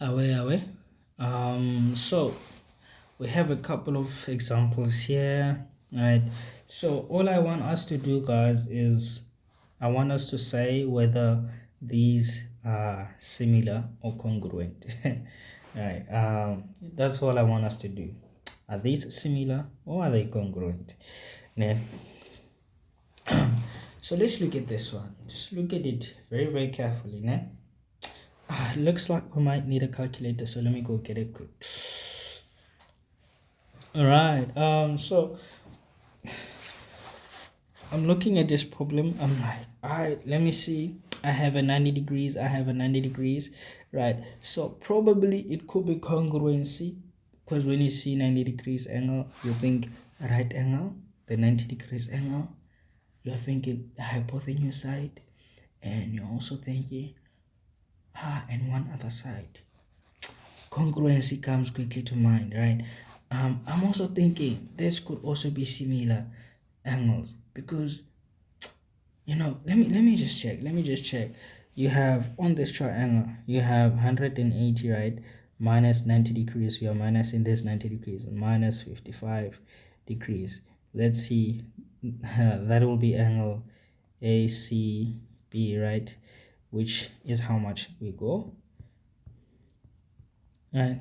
away. So we have a couple of examples here, right? So all I want us to do, guys, is I want us to say whether these are similar or congruent. Right. That's all I want us to do. Are these similar or are they congruent? Now, so let's look at this one. Just look at it very, very carefully. Now, it looks like we might need a calculator, so let me go get it quick. All right. So I'm looking at this problem. I'm like, all right, let me see. I have a 90 degrees. I have a 90 degrees, right? So probably it could be congruency, because when you see 90 degrees angle, you think right angle, the 90 degrees angle. You're thinking the hypotenuse side, and you're also thinking and one other side. Congruency comes quickly to mind, right? I'm also thinking this could also be similar angles, because let me just check. You have on this triangle, you have 180, right? Minus 90 degrees. We are minus in this 90 degrees, minus 55 degrees. Let's see. That will be angle ACB, right? Which is how much we go, right?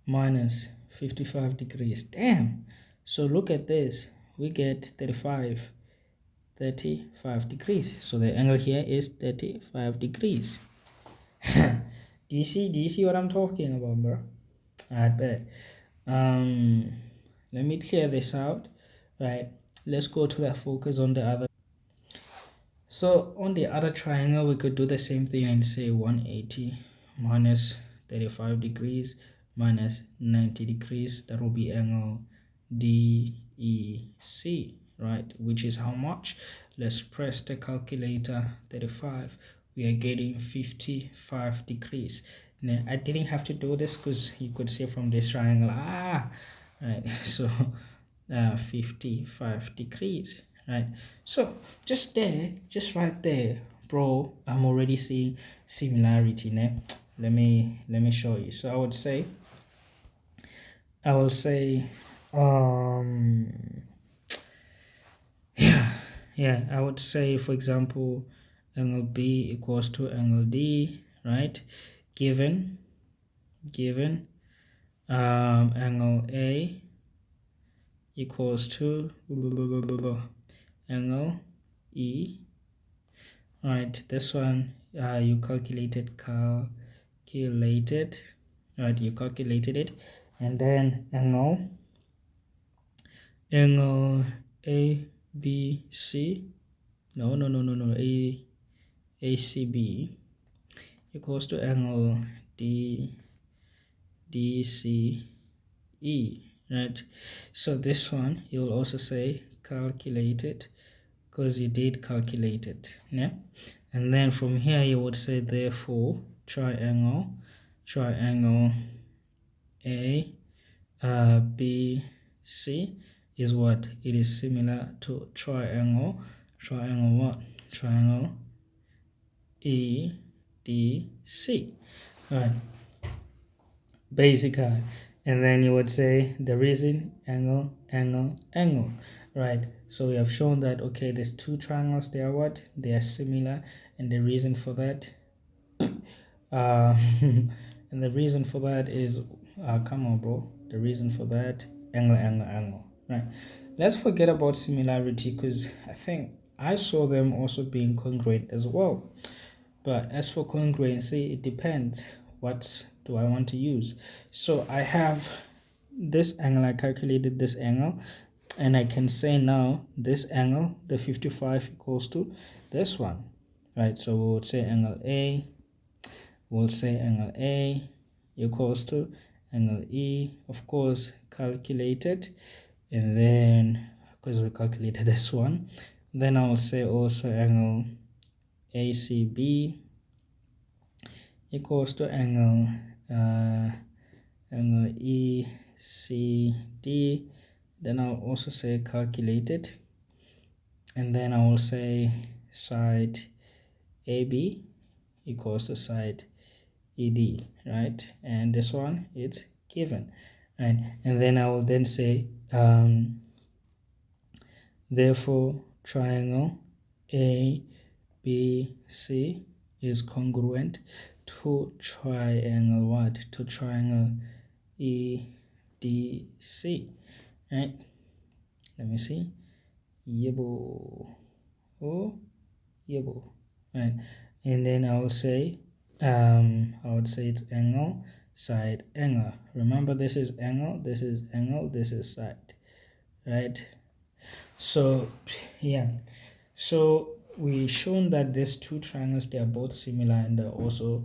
Minus 55 degrees. Damn. So look at this. We get 35 degrees. So the angle here is 35 degrees. do you see what I'm talking about, bro? I bet. Let me clear this out, right? Let's go to that focus on the other. So on the other triangle, we could do the same thing and say 180 minus 35 degrees minus 90 degrees. That will be angle DEC, right? Which is how much? Let's press the calculator. 35. We are getting 55 degrees. Now, I didn't have to do this because you could see from this triangle, right? So 55 degrees, right? So just right there, bro, I'm already seeing similarity. Now let me show you. So I will say I would say, for example, angle B equals to angle D, right? Given angle A equals to angle E, right? This one you calculated, right? You calculated it, and then angle ABC, ACB equals to angle DCE, right? So this one you will also say calculated, because you did calculate it, yeah. And then from here you would say therefore triangle ABC is what? It is similar to triangle what? Triangle EDC, right? Basically. And then you would say the reason angle, right? So we have shown that, okay, there's two triangles, they are what? They are similar, and the reason for that and the reason for that is come on, bro, the reason for that, angle, right? Let's forget about similarity, because I think I saw them also being congruent as well. But as for congruency, it depends. What do I want to use? So I have this angle, I calculated this angle, and I can say now this angle, the 55, equals to this one, right? So we would say angle A, equals to angle E, of course, calculated, and then because we calculated this one, then I will say also angle ACB equals to angle ECD. Then I'll also say calculated, and then I will say side AB equals to side ED, right? And this one, it's given, right? And then I will then say, therefore, triangle ABC is congruent to triangle what? To triangle EDC, right? Let me see. Yebo. Oh, yebo. Right. And then I will say, I would say it's angle, side, angle. Remember, this is angle, this is angle, this is side, right? So, yeah. So we shown that these two triangles, they are both similar and they're also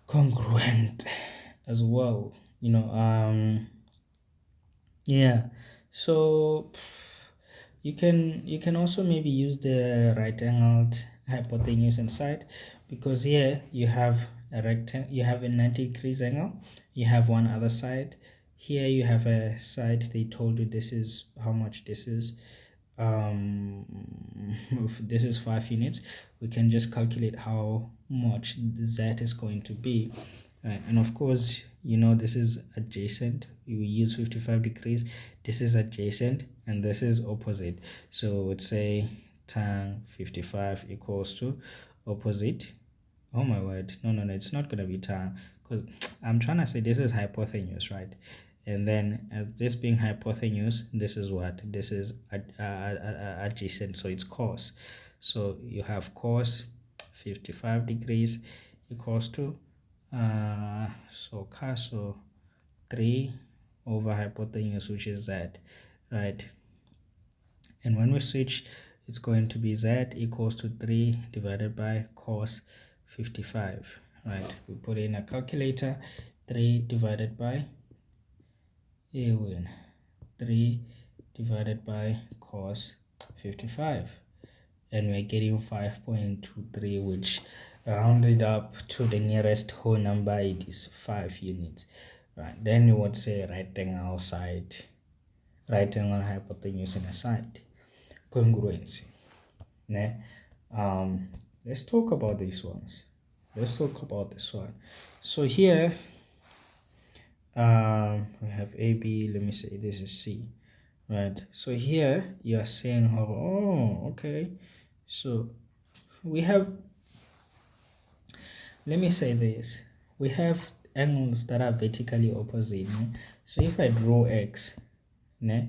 congruent as well. Yeah. So you can also maybe use the right angled hypotenuse and side, because here you have a rectangle, you have a 90 degrees angle, you have one other side, here you have a side. They told you this is how much this is. If this is 5 units, we can just calculate how much z is going to be, right? And of course, this is adjacent. We use 55 degrees. This is adjacent and this is opposite, so let's say tan 55 equals to opposite. Oh my word, no, it's not gonna be tan, because I'm trying to say this is hypotenuse, right? And then as this being hypotenuse, this is what? This is adjacent, so it's cos. So you have cos 55 degrees equals to so 3 over hypotenuse, which is z, right? And when we switch, it's going to be z equals to 3 divided by cos 55, right? We put in a calculator. 3 divided by 3 divided by cos 55, and we're getting 5.23, which rounded up to the nearest whole number, it is 5 units, right? Then you would say right angle side, right angle hypotenuse and a side, congruency. Let's talk about these ones. Let's talk about this one. So here we have AB. Let me say this is C, right? So here you are saying, oh, okay, so we have, let me say this, we have angles that are vertically opposite. So if I draw X, the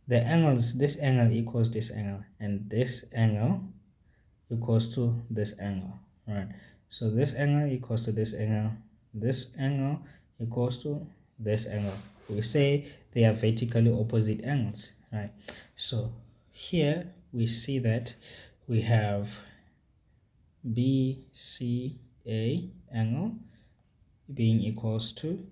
angles, this angle equals this angle, and this angle equals to this angle, right? So this angle equals to this angle, this angle equals to this angle. We say they are vertically opposite angles, right? So here we see that we have BCA angle being equals to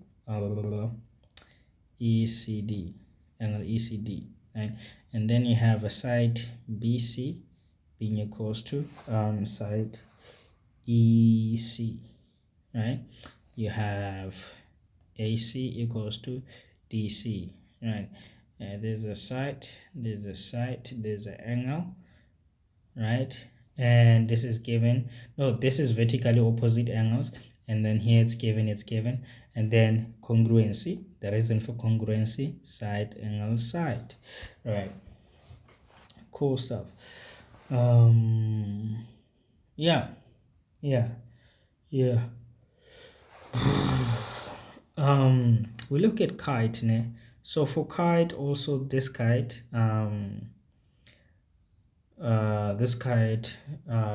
ECD, angle ECD, right? And then you have a side BC being equals to side EC, right? You have AC equals to DC, right? There's a side, there's an angle, right? And this is given, no, this is vertically opposite angles, and then here it's given, and then congruency, the reason for congruency, side angle side, right? Cool stuff. Yeah. We look at kite, so for kite also, this kite,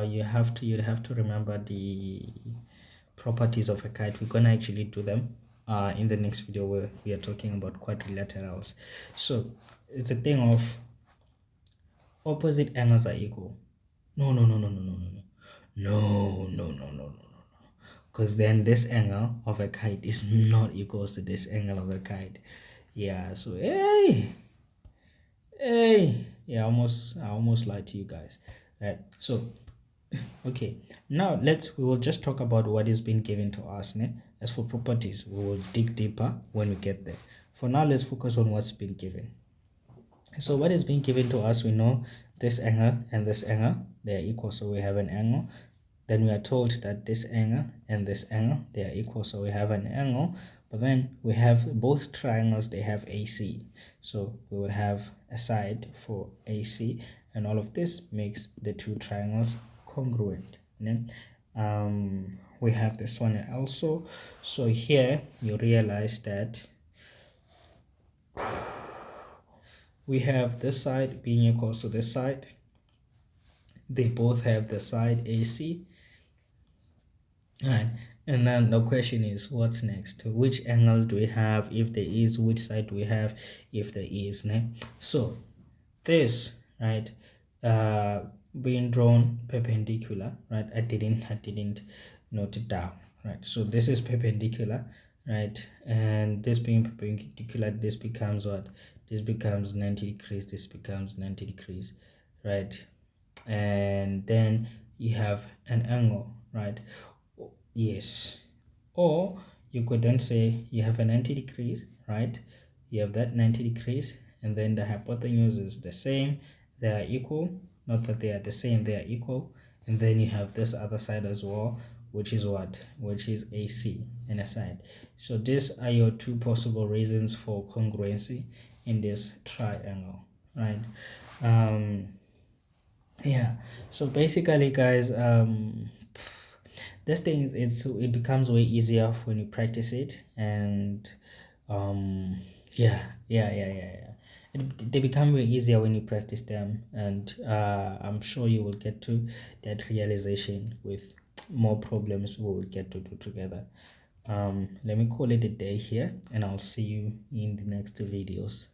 you'd have to remember the properties of a kite. We're gonna actually do them in the next video, where we are talking about quadrilaterals. So it's a thing of opposite angles are equal. No, because then this angle of a kite is not equals to this angle of a kite. Yeah, so hey, yeah, I almost lied to you guys, right? So okay, now we will just talk about what is being given to us. As for properties, we will dig deeper when we get there. For now, let's focus on what's been given. So what is being given to us, we know this angle and this angle, they are equal, so we have an angle then we are told that this angle and this angle, they are equal. So we have an angle, but then we have both triangles, they have AC. So we would have a side for AC, and all of this makes the two triangles congruent. And then we have this one also. So here you realize that we have this side being equal to this side. They both have the side AC. Right. And then the question is, what's next? Which angle do we have? If there is, which side do we have? If there is, né? So this, right, being drawn perpendicular, right? I didn't note it down, right? So this is perpendicular, right? And this being perpendicular, this becomes what? This becomes 90 degrees. This becomes 90 degrees, right? And then you have an angle, right? Yes. Or you could then say you have a 90 degrees, right? You have that 90 degrees, and then the hypotenuse is the same. They are equal. Not that they are the same, they are equal. And then you have this other side as well, which is what? Which is AC and a side. So these are your two possible reasons for congruency in this triangle, right? Yeah, so basically, guys, this thing it becomes way easier when you practice it. And yeah, they become way easier when you practice them. And I'm sure you will get to that realization with more problems we will get to do together. Let me call it a day here, and I'll see you in the next videos.